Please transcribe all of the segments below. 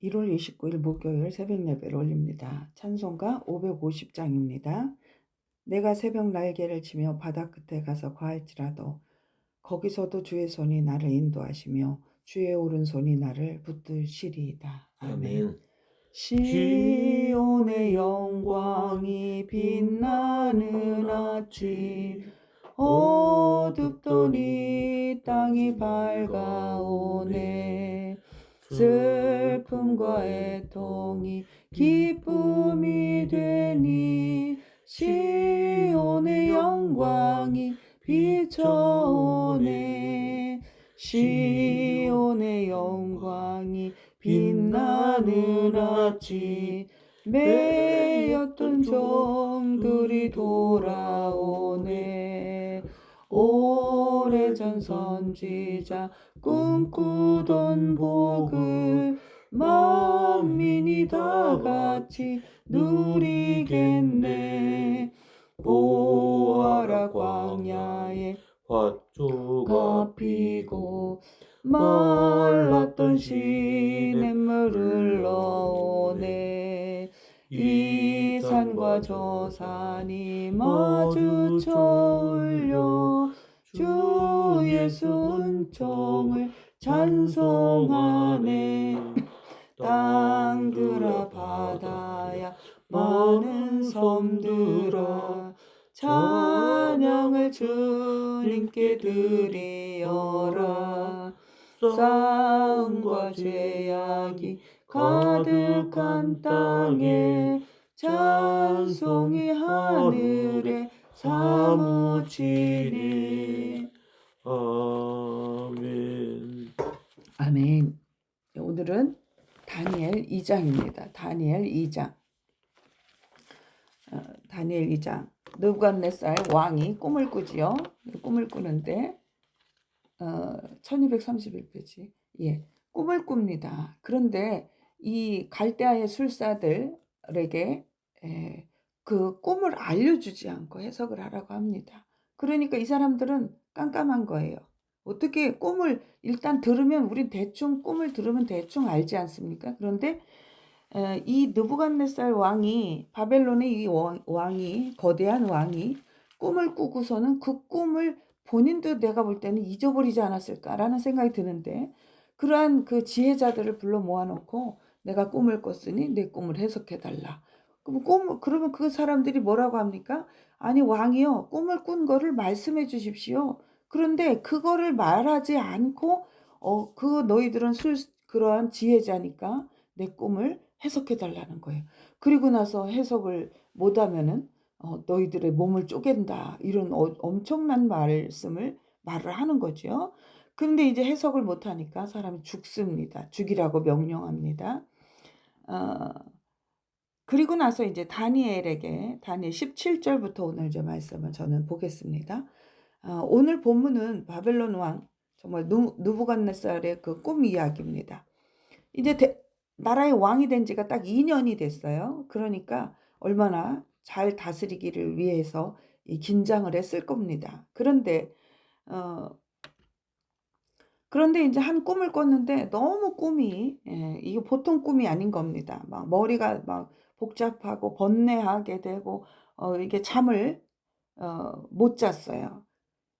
1월 29일 목요일 새벽 예배를 올립니다. 찬송가 550장입니다. 내가 새벽 날개를 치며 바다 끝에 가서 거할지라도 거기서도 주의 손이 나를 인도하시며 주의 오른손이 나를 붙드시리이다. 아멘. 아멘. 시온의 영광이 빛나는 아침 어둡던 이 땅이 밝아오네. 슬픔과 애통이 기쁨이 되니 시온의 영광이 비춰오네. 시온의 영광이 빛나는 아침 매였던 종들이 돌아오네. 오래전 선지자 꿈꾸던 복을 만민이 다 같이 누리겠네. 보아라 광야에 팥조가 피고 말랐던 시냇물을 넣어오네. 이 산과 저 산이 마주쳐 올려 주 예수 은총을 찬송하네. 땅들아 바다야 많은 섬들아 찬양을 주님께 드리어라. 싸움과 죄악이 가득한 땅에 찬송이 하늘에 사무치니. 아멘. 아멘. 오늘은 다니엘 2장입니다. 다니엘 2장. 다니엘 2장. 느부갓네살 왕이 꿈을 꾸지요. 꿈을 꾸는데 1231페이지. 예. 꿈을 꿉니다. 그런데 이 갈대아의 술사들에게 그 꿈을 알려주지 않고 해석을 하라고 합니다. 그러니까 이 사람들은 깜깜한 거예요. 어떻게 꿈을 일단 들으면 우린 대충 꿈을 들으면 대충 알지 않습니까? 그런데 이 느부갓네살 왕이 바벨론의 이 왕이 거대한 왕이 꿈을 꾸고서는 그 꿈을 본인도 내가 볼 때는 잊어버리지 않았을까라는 생각이 드는데 그러한 그 지혜자들을 불러 모아놓고 내가 꿈을 꿨으니 내 꿈을 해석해달라. 그러면 그 사람들이 뭐라고 합니까? 아니 왕이요 꿈을 꾼 거를 말씀해 주십시오. 그런데 그거를 말하지 않고 그 너희들은 그러한 지혜자니까 내 꿈을 해석해달라는 거예요. 그리고 나서 해석을 못하면은 너희들의 몸을 쪼갠다 이런 엄청난 말을 하는 거죠. 근데 이제 해석을 못하니까 사람이 죽습니다. 죽이라고 명령합니다. 그리고 나서 이제 다니엘 17절부터 오늘 이제 말씀을 저는 보겠습니다. 오늘 본문은 바벨론 왕 정말 느부갓네살의 그 꿈 이야기입니다. 이제 나라의 왕이 된 지가 딱 2년이 됐어요. 그러니까 얼마나 잘 다스리기를 위해서 이 긴장을 했을 겁니다. 어, 그런데 이제 한 꿈을 꿨는데 너무 꿈이 이게 보통 꿈이 아닌 겁니다. 막 머리가 막 복잡하고 번뇌하게 되고 이게 잠을 못 잤어요.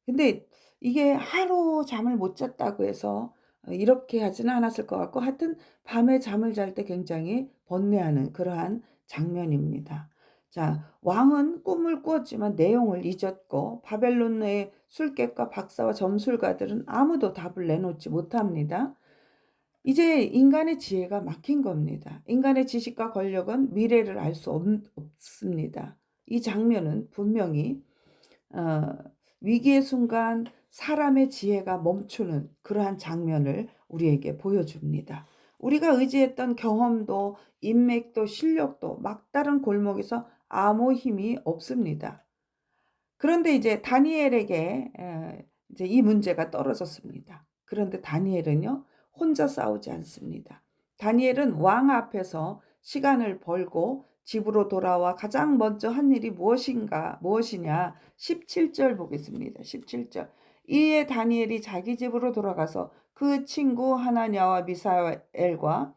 근데 이게 하루 잠을 못 잤다고 해서 이렇게 하지는 않았을 것 같고 하여튼 밤에 잠을 잘 때 굉장히 번뇌하는 그러한 장면입니다. 자, 왕은 꿈을 꾸었지만 내용을 잊었고 바벨론의 술객과 박사와 점술가들은 아무도 답을 내놓지 못합니다. 이제 인간의 지혜가 막힌 겁니다. 인간의 지식과 권력은 미래를 알 수 없습니다. 이 장면은 분명히 어, 위기의 순간 사람의 지혜가 멈추는 그러한 장면을 우리에게 보여줍니다. 우리가 의지했던 경험도 인맥도 실력도 막다른 골목에서 아무 힘이 없습니다. 그런데 이제 다니엘에게 이제 이 문제가 떨어졌습니다. 그런데 다니엘은요 혼자 싸우지 않습니다. 다니엘은 왕 앞에서 시간을 벌고 집으로 돌아와 가장 먼저 한 일이 무엇이냐 17절 보겠습니다. 17절. 이에 다니엘이 자기 집으로 돌아가서 그 친구 하나냐와 미사엘과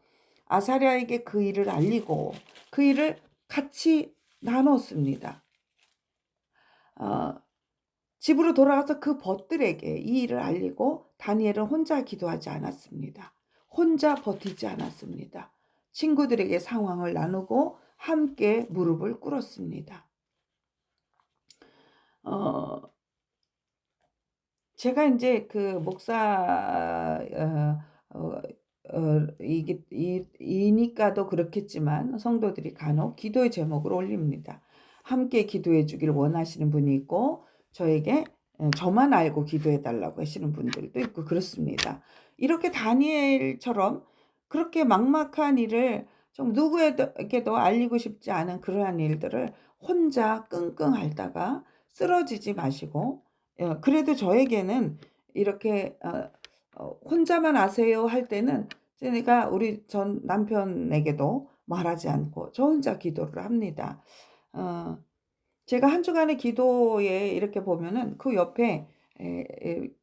아사랴에게 그 일을 알리고 그 일을 같이 나눴습니다. 어, 집으로 돌아가서 그 벗들에게 이 일을 알리고 다니엘은 혼자 기도하지 않았습니다. 혼자 버티지 않았습니다. 친구들에게 상황을 나누고 함께 무릎을 꿇었습니다. 어, 제가 이제 그 목사 이게 이니까도 그렇겠지만 성도들이 간혹 기도의 제목을 올립니다. 함께 기도해 주길 원하시는 분이 있고 저에게 저만 알고 기도해 달라고 하시는 분들도 있고 그렇습니다. 이렇게 다니엘처럼 그렇게 막막한 일을 좀 누구에게도 알리고 싶지 않은 그러한 일들을 혼자 끙끙 앓다가 쓰러지지 마시고 그래도 저에게는 이렇게 혼자만 아세요 할 때는 제가 우리 전 남편에게도 말하지 않고 저 혼자 기도를 합니다. 어, 제가 한 주간의 기도에 이렇게 보면은 그 옆에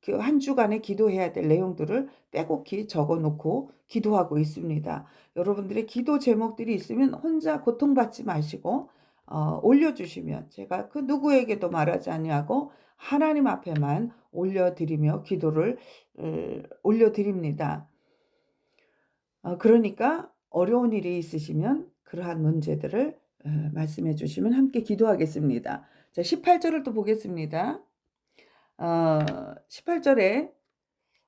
그 한 주간에 기도해야 될 내용들을 빼곡히 적어 놓고 기도하고 있습니다. 여러분들의 기도 제목들이 있으면 혼자 고통받지 마시고 올려주시면 제가 그 누구에게도 말하지 아니하고 하나님 앞에만 올려드리며 기도를 올려드립니다. 그러니까 어려운 일이 있으시면 그러한 문제들을 말씀해 주시면 함께 기도하겠습니다. 자, 18절을 또 보겠습니다. 18절에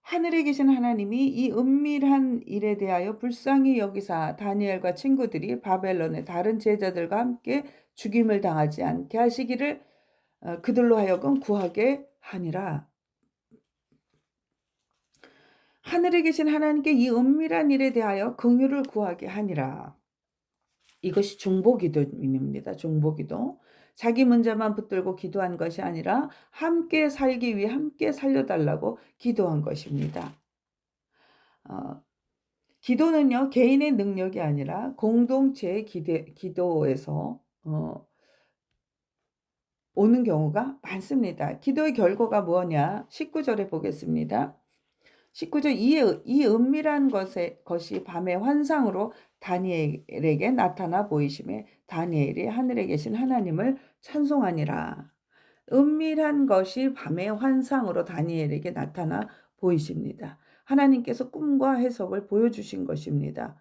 하늘에 계신 하나님이 이 은밀한 일에 대하여 불쌍히 여기사 다니엘과 친구들이 바벨론의 다른 제자들과 함께 죽임을 당하지 않게 하시기를 그들로 하여금 구하게 하니라. 하늘에 계신 하나님께 이 은밀한 일에 대하여 긍휼을 구하게 하니라. 이것이 중보기도입니다. 중보기도. 자기 문제만 붙들고 기도한 것이 아니라 함께 살기 위해 함께 살려달라고 기도한 것입니다. 기도는요, 개인의 능력이 아니라 공동체의 기도에서 오는 경우가 많습니다. 기도의 결과가 뭐냐? 19절에 보겠습니다. 19절 이 은밀한 것이 밤의 환상으로 다니엘에게 나타나 보이심에 다니엘이 하늘에 계신 하나님을 찬송하니라. 은밀한 것이 밤의 환상으로 다니엘에게 나타나 보이십니다. 하나님께서 꿈과 해석을 보여주신 것입니다.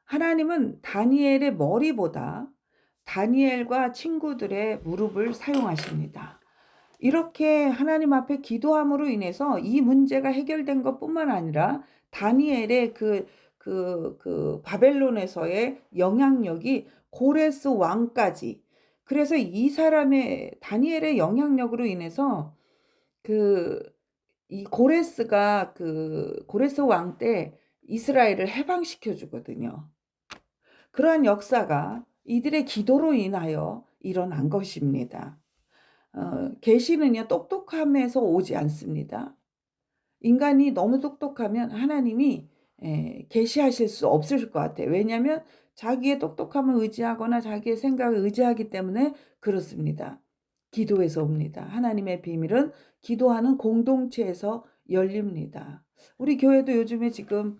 하나님은 다니엘의 머리보다 다니엘과 친구들의 무릎을 사용하십니다. 이렇게 하나님 앞에 기도함으로 인해서 이 문제가 해결된 것뿐만 아니라 다니엘의 그 바벨론에서의 영향력이 고레스 왕까지, 그래서 이 사람의 다니엘의 영향력으로 인해서 이 고레스가 고레스 왕 때 이스라엘을 해방시켜 주거든요. 그러한 역사가 이들의 기도로 인하여 일어난 것입니다. 계시는요, 똑똑함에서 오지 않습니다. 인간이 너무 똑똑하면 하나님이 계시하실 수 없을 것 같아요. 왜냐하면 자기의 똑똑함을 의지하거나 자기의 생각을 의지하기 때문에 그렇습니다. 기도에서 옵니다. 하나님의 비밀은 기도하는 공동체에서 열립니다. 우리 교회도 요즘에 지금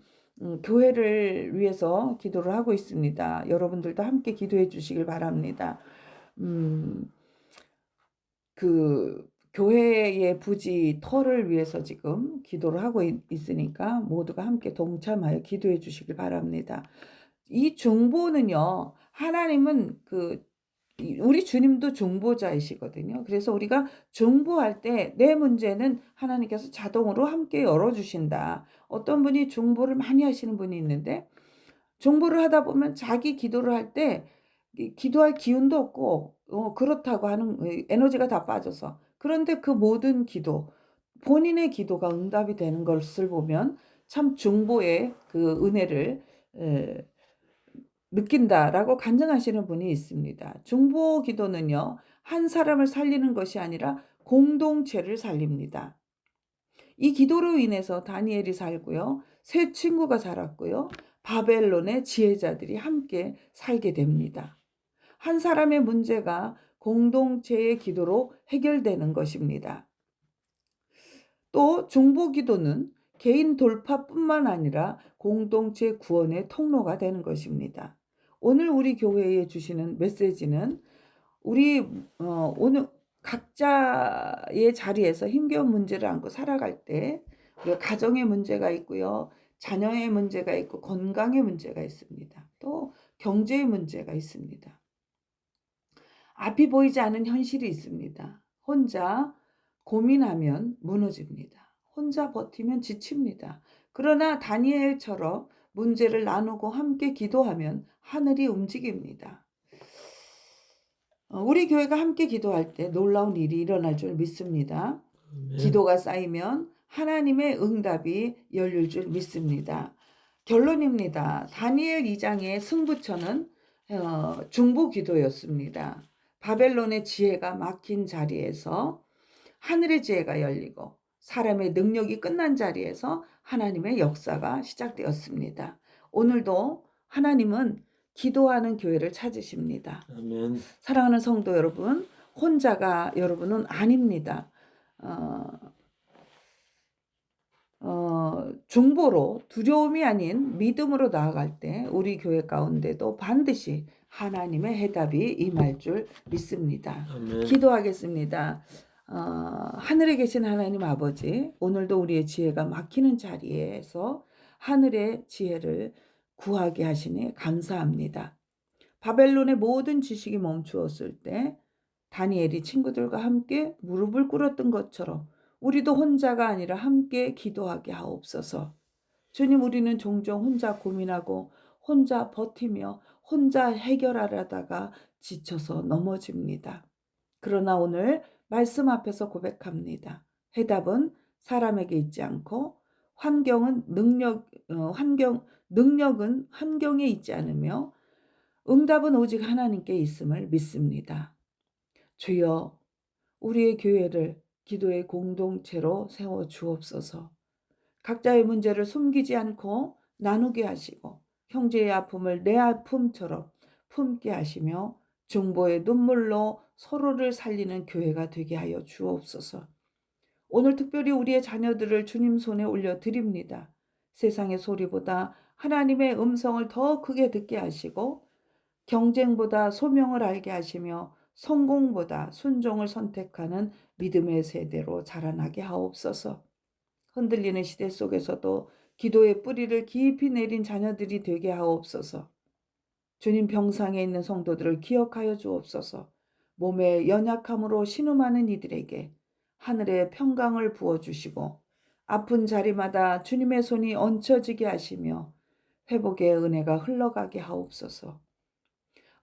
교회를 위해서 기도를 하고 있습니다. 여러분들도 함께 기도해 주시길 바랍니다. 교회의 부지 터를 위해서 지금 기도를 하고 있으니까 모두가 함께 동참하여 기도해 주시길 바랍니다. 이 중보는요, 하나님은 우리 주님도 중보자이시거든요. 그래서 우리가 중보할 때 내 문제는 하나님께서 자동으로 함께 열어주신다. 어떤 분이 중보를 많이 하시는 분이 있는데 중보를 하다 보면 자기 기도를 할 때 기도할 기운도 없고 그렇다고 하는 에너지가 다 빠져서, 그런데 그 모든 기도, 본인의 기도가 응답이 되는 것을 보면 참 중보의 그 은혜를 느낀다라고 간증하시는 분이 있습니다. 중보 기도는요, 한 사람을 살리는 것이 아니라 공동체를 살립니다. 이 기도로 인해서 다니엘이 살고요, 세 친구가 살았고요, 바벨론의 지혜자들이 함께 살게 됩니다. 한 사람의 문제가 공동체의 기도로 해결되는 것입니다. 또 중보 기도는 개인 돌파뿐만 아니라 공동체 구원의 통로가 되는 것입니다. 오늘 우리 교회에 주시는 메시지는 우리 오늘 각자의 자리에서 힘겨운 문제를 안고 살아갈 때 우리가 가정의 문제가 있고요. 자녀의 문제가 있고 건강의 문제가 있습니다. 또 경제의 문제가 있습니다. 앞이 보이지 않는 현실이 있습니다. 혼자 고민하면 무너집니다. 혼자 버티면 지칩니다. 그러나 다니엘처럼 문제를 나누고 함께 기도하면 하늘이 움직입니다. 우리 교회가 함께 기도할 때 놀라운 일이 일어날 줄 믿습니다. 아멘. 기도가 쌓이면 하나님의 응답이 열릴 줄 믿습니다. 결론입니다. 다니엘 2장의 승부처는 중보 기도였습니다. 바벨론의 지혜가 막힌 자리에서 하늘의 지혜가 열리고 사람의 능력이 끝난 자리에서 하나님의 역사가 시작되었습니다. 오늘도 하나님은 기도하는 교회를 찾으십니다. 아멘. 사랑하는 성도 여러분, 혼자가 여러분은 아닙니다. 중보로 두려움이 아닌 믿음으로 나아갈 때 우리 교회 가운데도 반드시 하나님의 해답이 임할 줄 믿습니다. 아멘. 기도하겠습니다. 하늘에 계신 하나님 아버지, 오늘도 우리의 지혜가 막히는 자리에서 하늘의 지혜를 구하게 하시니 감사합니다. 바벨론의 모든 지식이 멈추었을 때 다니엘이 친구들과 함께 무릎을 꿇었던 것처럼 우리도 혼자가 아니라 함께 기도하게 하옵소서. 주님, 우리는 종종 혼자 고민하고 혼자 버티며 혼자 해결하려다가 지쳐서 넘어집니다. 그러나 오늘 말씀 앞에서 고백합니다. 해답은 사람에게 있지 않고 능력은 환경에 있지 않으며 응답은 오직 하나님께 있음을 믿습니다. 주여, 우리의 교회를 기도의 공동체로 세워 주옵소서. 각자의 문제를 숨기지 않고 나누게 하시고 형제의 아픔을 내 아픔처럼 품게 하시며 중보의 눈물로 서로를 살리는 교회가 되게 하여 주옵소서. 오늘 특별히 우리의 자녀들을 주님 손에 올려드립니다. 세상의 소리보다 하나님의 음성을 더 크게 듣게 하시고 경쟁보다 소명을 알게 하시며 성공보다 순종을 선택하는 믿음의 세대로 자라나게 하옵소서. 흔들리는 시대 속에서도 기도의 뿌리를 깊이 내린 자녀들이 되게 하옵소서. 주님, 병상에 있는 성도들을 기억하여 주옵소서. 몸의 연약함으로 신음하는 이들에게 하늘의 평강을 부어주시고 아픈 자리마다 주님의 손이 얹혀지게 하시며 회복의 은혜가 흘러가게 하옵소서.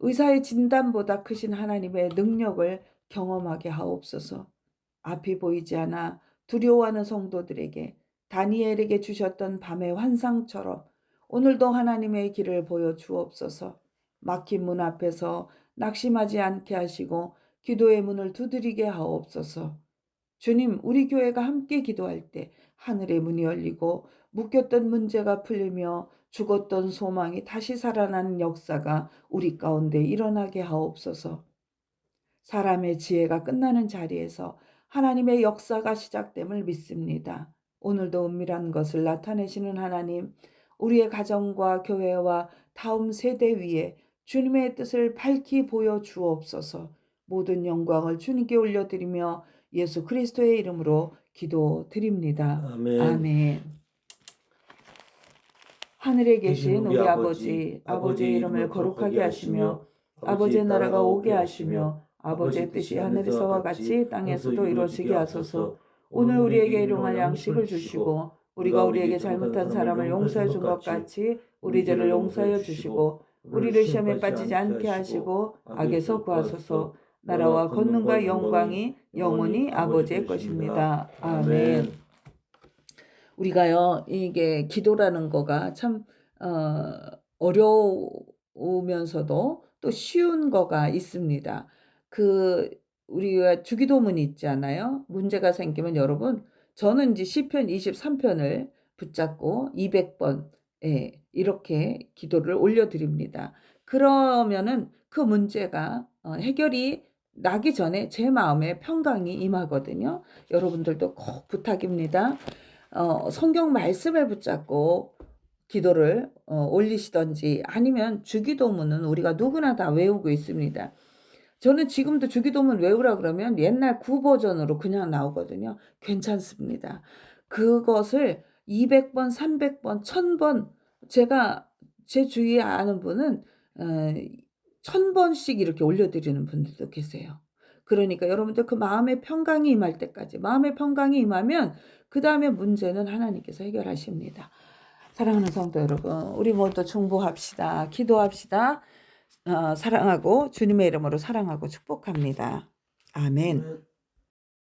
의사의 진단보다 크신 하나님의 능력을 경험하게 하옵소서. 앞이 보이지 않아 두려워하는 성도들에게 다니엘에게 주셨던 밤의 환상처럼 오늘도 하나님의 길을 보여 주옵소서. 막힌 문 앞에서 낙심하지 않게 하시고 기도의 문을 두드리게 하옵소서. 주님, 우리 교회가 함께 기도할 때 하늘의 문이 열리고 묶였던 문제가 풀리며 죽었던 소망이 다시 살아나는 역사가 우리 가운데 일어나게 하옵소서. 사람의 지혜가 끝나는 자리에서 하나님의 역사가 시작됨을 믿습니다. 오늘도 은밀한 것을 나타내시는 하나님, 우리의 가정과 교회와 다음 세대 위에 주님의 뜻을 밝히 보여 주옵소서. 모든 영광을 주님께 올려드리며 예수 그리스도의 이름으로 기도드립니다. 아멘. 아멘. 하늘에 계신 계신 우리 아버지, 아버지의 이름을 거룩하게 하시며 아버지의 나라가 오게 하시며 아버지의 뜻이 하늘에서와 같이 땅에서도 이루어지게 하소서. 오늘 우리에게 일용할 양식을 주시고 우리가 우리에게 잘못한 사람을 용서해 준 것 같이 우리 죄를 용서하여 주시고 우리를 시험에 빠지지 않게 하시고 악에서 구하소서. 나라와 권능과 영광이 영원히 아버지의 것입니다. 아멘. 우리가요, 이게 기도라는 거가 참 어려우면서도 또 쉬운 거가 있습니다. 우리가 주기도문 있잖아요. 문제가 생기면 여러분, 저는 이제 시편 23편을 붙잡고 200번 이렇게 기도를 올려드립니다. 그러면은 그 문제가 해결이 나기 전에 제 마음에 평강이 임하거든요. 여러분들도 꼭 부탁입니다. 성경 말씀을 붙잡고 기도를 올리시든지 아니면 주기도문은 우리가 누구나 다 외우고 있습니다. 저는 지금도 주기도문 외우라 그러면 옛날 구버전으로 그냥 나오거든요. 괜찮습니다. 그것을 200번, 300번, 1000번 제가 제 주위에 아는 분은 1000번씩 이렇게 올려드리는 분들도 계세요. 그러니까 여러분들 그 마음의 평강이 임할 때까지 마음의 평강이 임하면 그다음에 문제는 하나님께서 해결하십니다. 사랑하는 성도 여러분, 우리 모두 중보합시다. 기도합시다. 사랑하고 주님의 이름으로 사랑하고 축복합니다. 아멘.